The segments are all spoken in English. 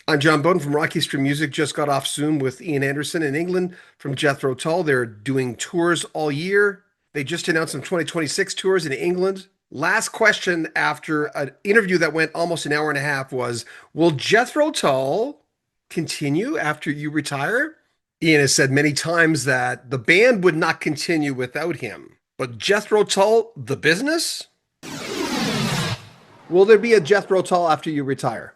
I'm John Bowden from Rocky Street Music. Just got off Zoom with Ian Anderson in England from Jethro Tull. They're doing tours all year. They just announced some 2026 tours in England. Last question after an interview that went almost an hour and a half was, will Jethro Tull continue after you retire? Ian has said many times that the band would not continue without him. But Jethro Tull, the business? Will there be a Jethro Tull after you retire?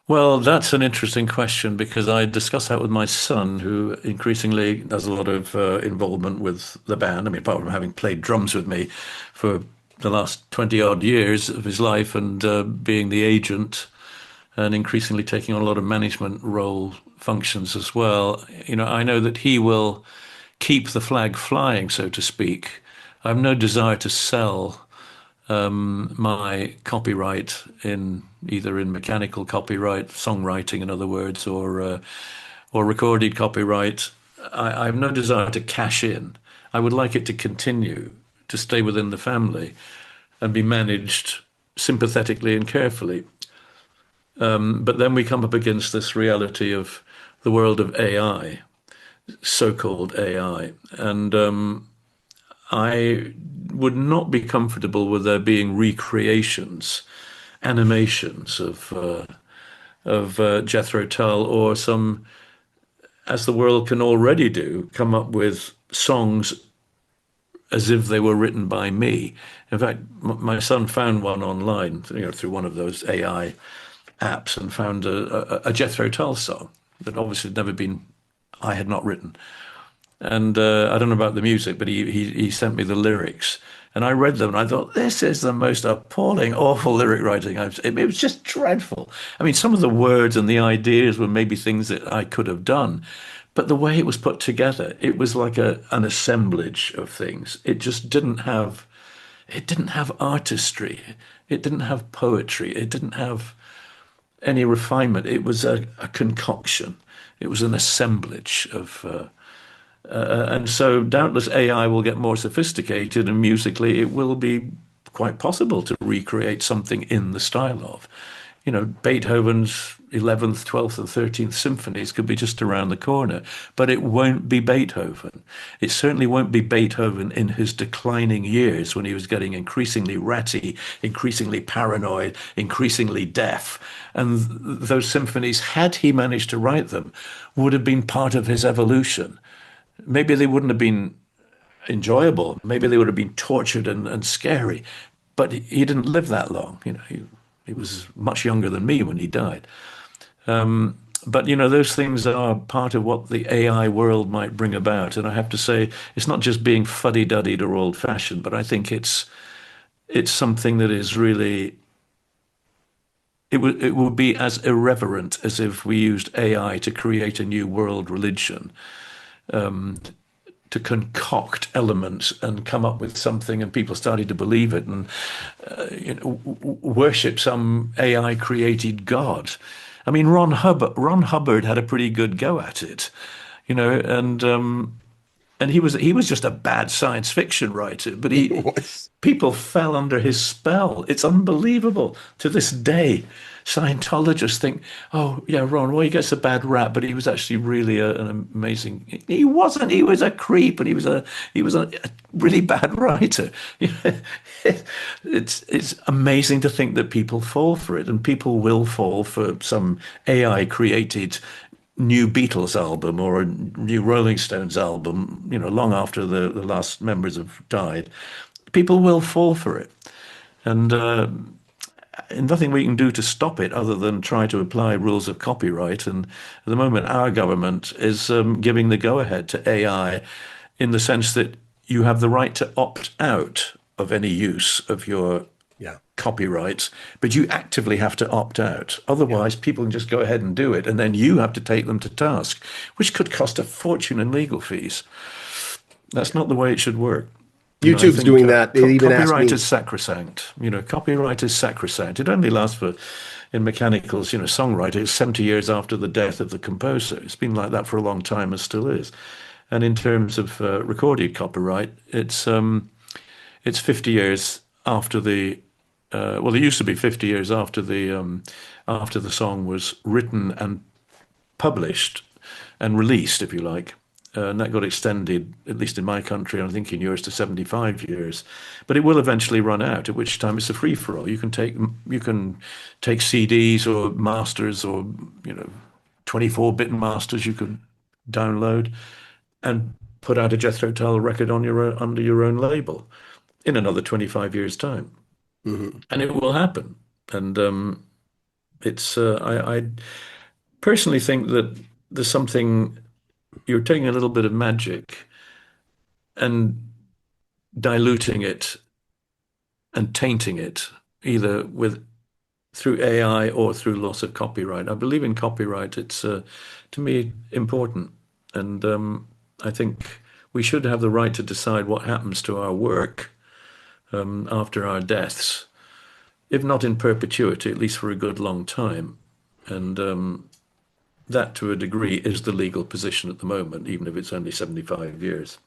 Well, that's an interesting question because I discussed that with my son, who increasingly has a lot of involvement with the band. I mean, apart from having played drums with me for the last 20 odd years of his life and being the agent and increasingly taking on a lot of management role functions as well. I know that he will keep the flag flying, so to speak. I have no desire to sell my copyright in either in mechanical copyright, songwriting, in other words, or recorded copyright. I have no desire to cash in. I would like it to continue to stay within the family and be managed sympathetically and carefully. But then we come up against this reality of the world of AI, so-called AI, and I would not be comfortable with there being recreations, animations of Jethro Tull, or some, as the world can already do, come up with songs as if they were written by me. In fact, my son found one online, through one of those AI apps, and found a Jethro Tull song that obviously had never been, I had not written. And I don't know about the music, but he sent me the lyrics, and I read them, and I thought, this is the most appalling, awful lyric writing I've seen. It was just dreadful. I mean, some of the words and the ideas were maybe things that I could have done, but the way it was put together, it was like an assemblage of things. It didn't have artistry. It didn't have poetry. It didn't have any refinement. It was a concoction. It was an assemblage of. And so doubtless AI will get more sophisticated, and musically it will be quite possible to recreate something in the style of. Beethoven's 11th, 12th, and 13th symphonies could be just around the corner, but it won't be Beethoven. It certainly won't be Beethoven in his declining years when he was getting increasingly ratty, increasingly paranoid, increasingly deaf. And those symphonies, had he managed to write them, would have been part of his evolution. Maybe they wouldn't have been enjoyable. Maybe they would have been tortured and scary. But he didn't live that long. He was much younger than me when he died. But those things are part of what the AI world might bring about. And I have to say, it's not just being fuddy-duddied or old-fashioned, but I think it's something that is really. It would be as irreverent as if we used AI to create a new world religion. To concoct elements and come up with something, and people started to believe it and worship some AI created god. I mean, Ron Hubbard had a pretty good go at it, and he was just a bad science fiction writer, but Was. people fell under his spell. It's unbelievable. To this day, Scientologists think, oh yeah, Ron, well, he gets a bad rap, but he was actually really an amazing. He wasn't. He was a creep, and he was a really bad writer. It's amazing to think that people fall for it, and people will fall for some AI created new Beatles album or a new Rolling Stones album, long after the last members have died. People will fall for it. And nothing we can do to stop it other than try to apply rules of copyright. And at the moment, our government is giving the go-ahead to AI in the sense that you have the right to opt out of any use of your Yeah. copyrights, but you actively have to opt out. Otherwise, people can just go ahead and do it, and then you have to take them to task, which could cost a fortune in legal fees. That's not the way it should work. I YouTube's think doing that. They even asked copyright me. is sacrosanct. Copyright is sacrosanct. It only lasts for, in mechanicals, songwriting, it's 70 years after the death of the composer. It's been like that for a long time and still is. And in terms of recorded copyright, it's 50 years after the well, it used to be 50 years after the song was written and published and released, if you like. And that got extended, at least in my country, and I think in yours, to 75 years. But it will eventually run out, at which time it's a free for all. You can take CDs or masters or 24-bit masters you could download and put out a Jethro Tull record on your own, under your own label in another 25 years' time, Mhm. and it will happen. And it's I personally think that there's something you're taking a little bit of magic and diluting it and tainting it either with through AI or through loss of copyright. I believe in copyright. It's to me important, and I think we should have the right to decide what happens to our work after our deaths, if not in perpetuity, at least for a good long time. And that, to a degree, is the legal position at the moment, even if it's only 75 years.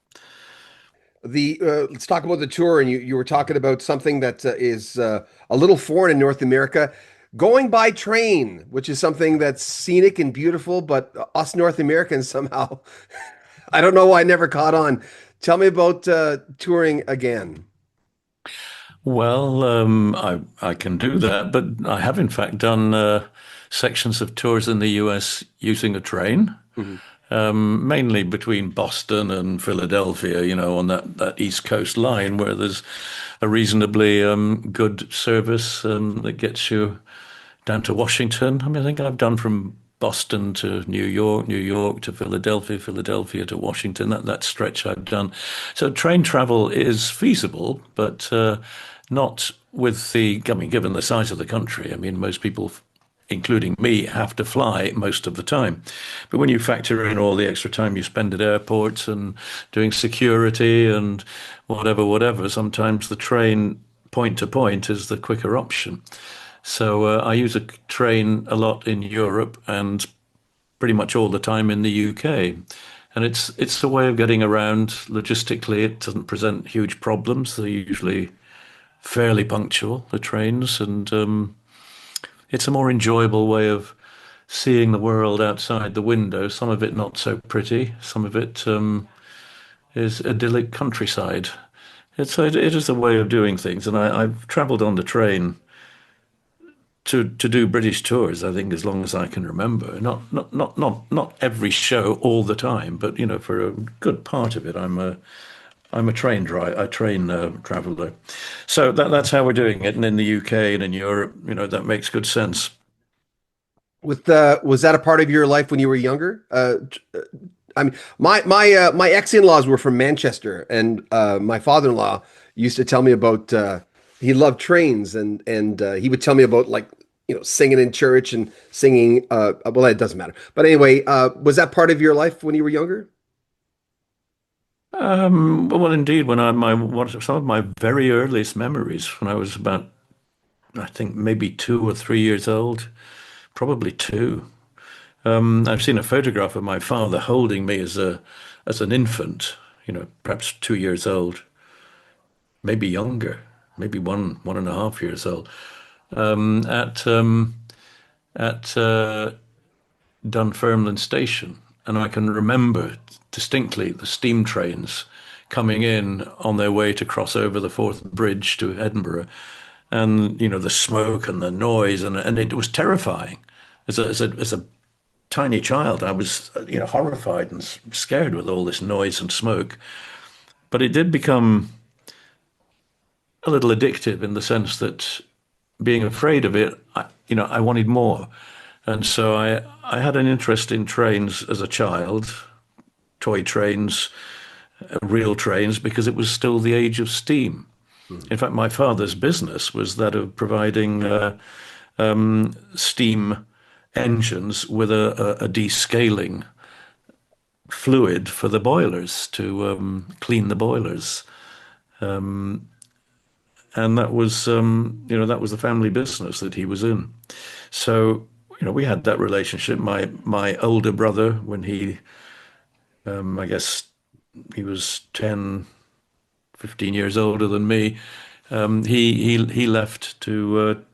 The let's talk about the tour, and you were talking about something that is a little foreign in North America, going by train, which is something that's scenic and beautiful, but us North Americans somehow, I don't know why I never caught on. Tell me about touring again. Well, I can do that, but I have in fact done sections of tours in the US using a train, Mhm. mainly between Boston and Philadelphia, on that East Coast line where there's a reasonably good service that gets you down to Washington. I mean, I think I've done from Boston to New York, New York to Philadelphia, Philadelphia to Washington. That stretch I've done. So train travel is feasible, but not with I mean, given the size of the country. I mean, most people, including me, have to fly most of the time. But when you factor in all the extra time you spend at airports and doing security and whatever, sometimes the train point to point is the quicker option. So I use a train a lot in Europe and pretty much all the time in the UK. And it's a way of getting around logistically. It doesn't present huge problems. They're usually fairly punctual, the trains, and it's a more enjoyable way of seeing the world outside the window. Some of it not so pretty. Some of it is idyllic countryside. It is a way of doing things, and I've travelled on the train to do British tours, I think, as long as I can remember. Not every show all the time, but for a good part of it, I'm a train traveller. So that's how we're doing it. And in the UK and in Europe, that makes good sense. With was that a part of your life when you were younger? I mean, my ex-in-laws were from Manchester, and my father-in-law used to tell me about he loved trains, and he would tell me about like singing in church and singing. Well, it doesn't matter, but anyway, was that part of your life when you were younger? Well, indeed, when I my what some of my very earliest memories when I was about, I think maybe 2 or 3 years old, probably two. I've seen a photograph of my father holding me as an infant, perhaps 2 years old, maybe younger, maybe 1.5 years old, at Dunfermline Station, and I can remember distinctly the steam trains coming in on their way to cross over the Forth Bridge to Edinburgh, and the smoke and the noise, and it was terrifying. As a tiny child, I was horrified and scared with all this noise and smoke. But it did become a little addictive in the sense that being afraid of it, I wanted more. And so I had an interest in trains as a child, toy trains, real trains, because it was still the age of steam. Mhm. In fact, my father's business was that of providing steam engines with a descaling fluid for the boilers to clean the boilers. And that was the family business that he was in. So, we had that relationship. My older brother, when I guess he was 10, 15 years older than me, He left to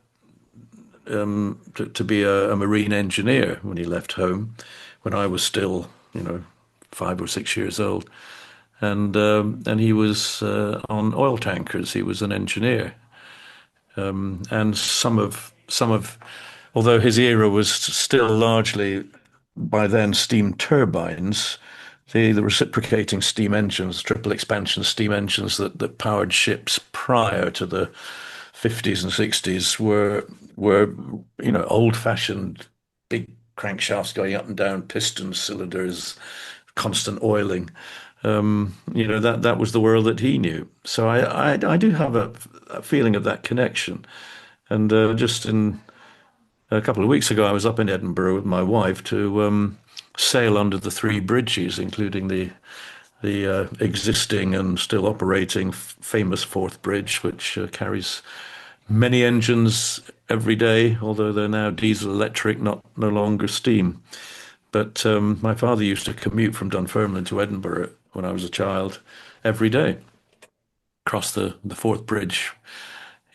be a marine engineer when he left home, when I was still, 5 or 6 years old, and he was on oil tankers. He was an engineer, and although his era was still largely by then steam turbines, the reciprocating steam engines, triple expansion steam engines that powered ships prior to the 50s and 60s were old fashioned big crankshafts going up and down, pistons, cylinders, constant oiling. That was the world that he knew. So I do have a feeling of that connection. And just in a couple of weeks ago, I was up in Edinburgh with my wife to sail under the three bridges, including the existing and still operating famous Forth Bridge, which carries many engines every day, although they're now diesel electric, no longer steam. But my father used to commute from Dunfermline to Edinburgh when I was a child every day, across the Forth Bridge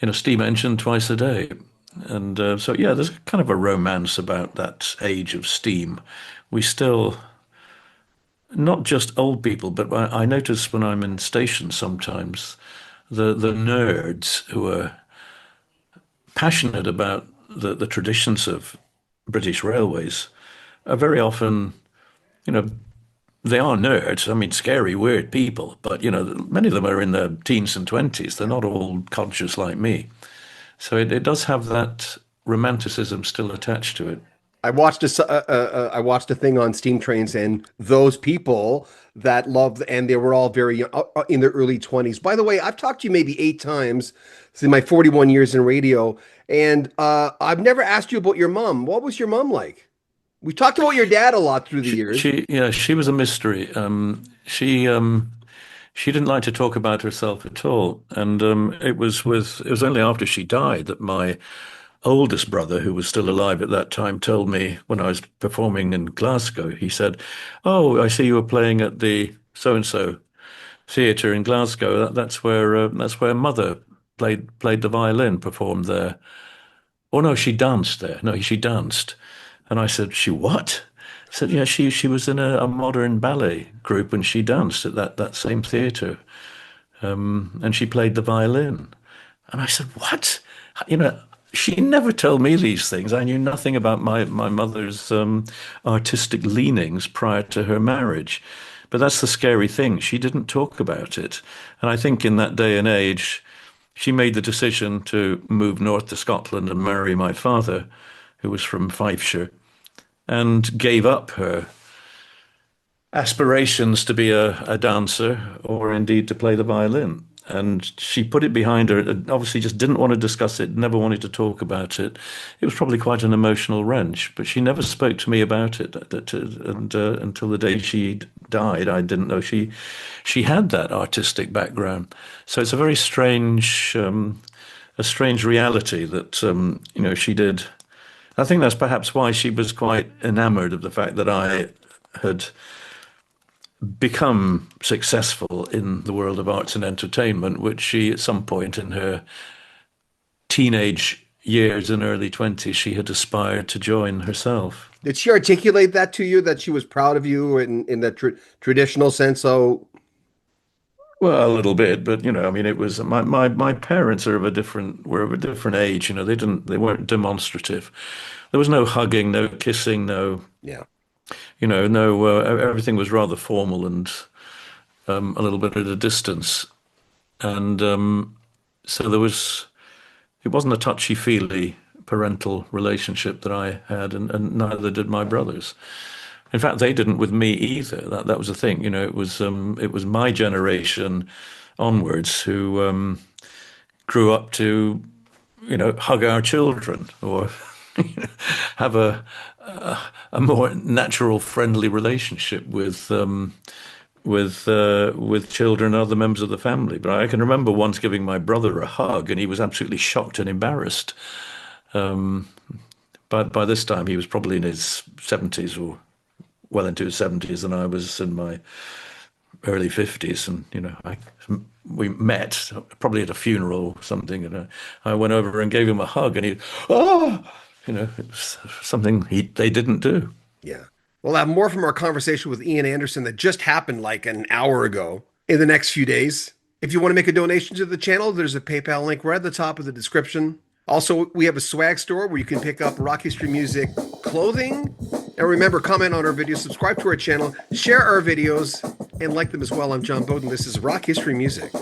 in a steam engine twice a day. And so, yeah, there's kind of a romance about that age of steam. We still, not just old people, but I notice when I'm in stations sometimes, the nerds who are passionate about the traditions of British railways are very often, you know, they are nerds. I mean, scary, weird people, but, many of them are in their teens and 20s. They're not all conscious like me. So it does have that romanticism still attached to it. I watched a thing on steam trains, and those people that loved, and they were all very young, in their early 20s. By the way, I've talked to you maybe 8 times in my 41 years in radio, and I've never asked you about your mom. What was your mom like? We talked about your dad a lot through the years. She was a mystery. She didn't like to talk about herself at all, and it was only after she died that my oldest brother, who was still alive at that time, told me when I was performing in Glasgow. He said, "Oh, I see you were playing at the so and so theatre in Glasgow. That's where Mother played the violin, performed there. Oh no, she danced there. No, she danced." And I said, "She what?" I said, "Yeah, she was in a modern ballet group and she danced at that same theatre, and she played the violin." And I said, "What?" You know, she never told me these things. I knew nothing about my mother's artistic leanings prior to her marriage. But that's the scary thing. She didn't talk about it. And I think in that day and age, she made the decision to move north to Scotland and marry my father, who was from Fifeshire, and gave up her aspirations to be a dancer or indeed to play the violin. And she put it behind her, and obviously just didn't want to discuss it, never wanted to talk about it. It was probably quite an emotional wrench, but she never spoke to me about it. And until the day she died, I didn't know she had that artistic background. So it's a strange reality that she did. I think that's perhaps why she was quite enamored of the fact that I had become successful in the world of arts and entertainment, which she, at some point in her teenage years and early 20s, she had aspired to join herself. Did she articulate that to you, that she was proud of you in that traditional sense? So, Well, a little bit, but I mean, it was my parents were of a different age. They weren't demonstrative. There was no hugging, no kissing, no, yeah. no. Everything was rather formal and a little bit at a distance, and so it wasn't a touchy-feely parental relationship that I had, and neither did my brothers. In fact, they didn't with me either. That was the thing. It was my generation onwards who grew up to, hug our children or have a more natural, friendly relationship with children and other members of the family. But I can remember once giving my brother a hug, and he was absolutely shocked and embarrassed. But by this time, he was probably in his 70s or well into his 70s, and I was in my early 50s, and we met probably at a funeral or something, and I went over and gave him a hug, and it was something they didn't do. Yeah. We'll have more from our conversation with Ian Anderson that just happened like an hour ago in the next few days. If you want to make a donation to the channel, there's a PayPal link right at the top of the description. Also, we have a swag store where you can pick up Rock History Music clothing. And remember, comment on our videos, subscribe to our channel, share our videos, and like them as well. I'm John Bowden. This is Rock History Music.